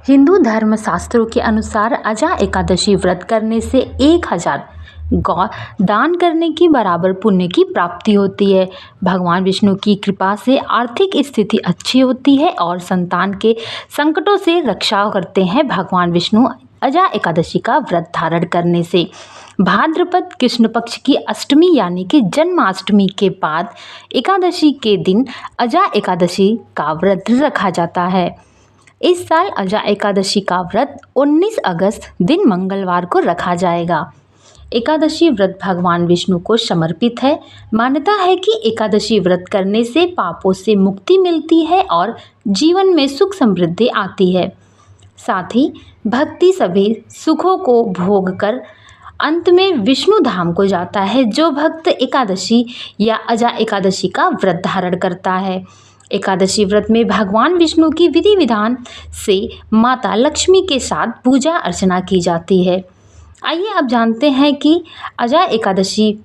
हिंदू धर्म शास्त्रों के अनुसार अजा एकादशी व्रत करने से 1000 गौ दान करने की बराबर पुण्य की प्राप्ति होती है। भगवान विष्णु की कृपा से आर्थिक स्थिति अच्छी होती है और संतान के संकटों से रक्षा करते हैं। भगवान विष्णु अजा एकादशी का व्रत धारण करने से भाद्रपद कृष्ण पक्ष की अष्टमी यानी कि जन्माष्टमी के बाद एकादशी के दिन अजा एकादशी का व्रत रखा जाता है। इस साल अजा एकादशी का व्रत 19 अगस्त दिन मंगलवार को रखा जाएगा। एकादशी व्रत भगवान विष्णु को समर्पित है। मान्यता है कि एकादशी व्रत करने से पापों से मुक्ति मिलती है और जीवन में सुख समृद्धि आती है। साथ ही भक्ति सभी सुखों को भोग कर अंत में विष्णु धाम को जाता है। जो भक्त एकादशी या अजा एकादशी का व्रत धारण करता है, एकादशी व्रत में भगवान विष्णु की विधि विधान से माता लक्ष्मी के साथ पूजा अर्चना की जाती है। आइए अब जानते हैं कि अजा एकादशी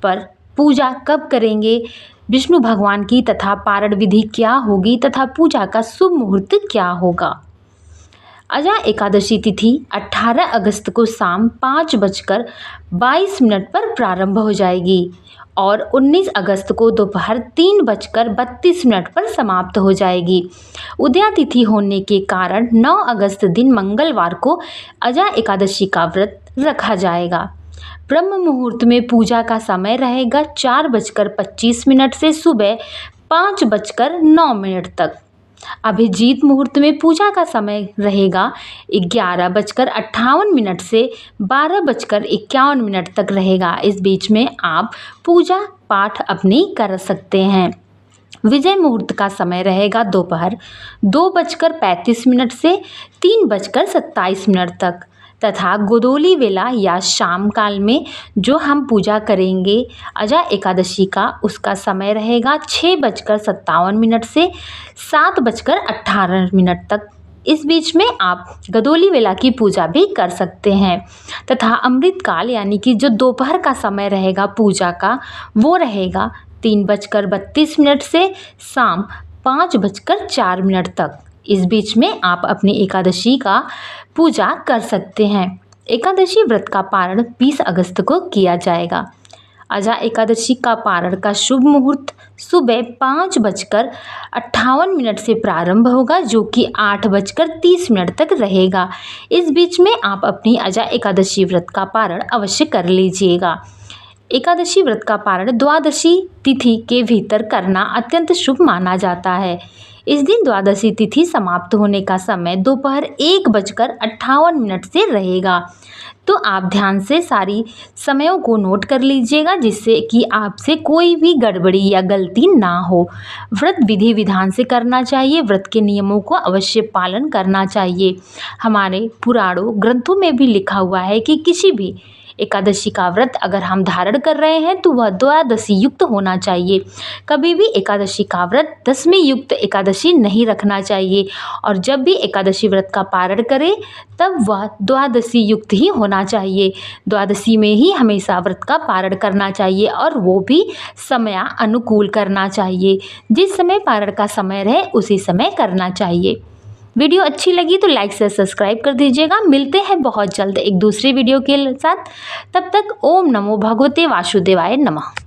पर पूजा कब करेंगे, विष्णु भगवान की तथा पारण विधि क्या होगी तथा पूजा का शुभ मुहूर्त क्या होगा। अजा एकादशी तिथि 18 अगस्त को शाम 5:22 पर प्रारंभ हो जाएगी और 19 अगस्त को दोपहर 3:32 पर समाप्त हो जाएगी। उदया तिथि होने के कारण 9 अगस्त दिन मंगलवार को अजा एकादशी का व्रत रखा जाएगा। ब्रह्म मुहूर्त में पूजा का समय रहेगा 4:25 से सुबह 5:09 तक। अभिजीत मुहूर्त में पूजा का समय रहेगा 11:58 से 12:51 तक रहेगा। इस बीच में आप पूजा पाठ अपनी कर सकते हैं। विजय मुहूर्त का समय रहेगा दोपहर 2:35 से 3:27 तक तथा गोधूली वेला या शाम काल में जो हम पूजा करेंगे अजा एकादशी का, उसका समय रहेगा 6:57 से 7:18 तक। इस बीच में आप गोधूली वेला की पूजा भी कर सकते हैं तथा अमृत काल यानी कि जो दोपहर का समय रहेगा पूजा का, वो रहेगा 3:32 से शाम 5:04 तक। इस बीच में आप अपनी एकादशी का पूजा कर सकते हैं। एकादशी व्रत का पारण 20 अगस्त को किया जाएगा। अजा एकादशी का पारण का शुभ मुहूर्त सुबह 5:58 से प्रारंभ होगा जो कि 8:30 तक रहेगा। इस बीच में आप अपनी अजा एकादशी व्रत का पारण अवश्य कर लीजिएगा। एकादशी व्रत का पारण द्वादशी तिथि के भीतर करना अत्यंत शुभ माना जाता है। इस दिन द्वादशी तिथि समाप्त होने का समय दोपहर 1:58 से रहेगा। तो आप ध्यान से सारी समयों को नोट कर लीजिएगा जिससे कि आपसे कोई भी गड़बड़ी या गलती ना हो। व्रत विधि विधान से करना चाहिए। व्रत के नियमों को अवश्य पालन करना चाहिए। हमारे पुराणों ग्रंथों में भी लिखा हुआ है कि किसी भी एकादशी का व्रत अगर हम धारण कर रहे हैं तो वह द्वादशी युक्त होना चाहिए। कभी भी एकादशी का व्रत दशमी युक्त एकादशी नहीं रखना चाहिए और जब भी एकादशी व्रत का पारण करें तब वह द्वादशी युक्त ही होना चाहिए। द्वादशी में ही हमेशा व्रत का पारण करना चाहिए और वो भी समय अनुकूल करना चाहिए। जिस समय पारण का समय रहे उसी समय करना चाहिए। वीडियो अच्छी लगी तो लाइक से सब्सक्राइब कर दीजिएगा। मिलते हैं बहुत जल्द एक दूसरी वीडियो के साथ। तब तक ओम नमो भगवते वासुदेवाय नमः।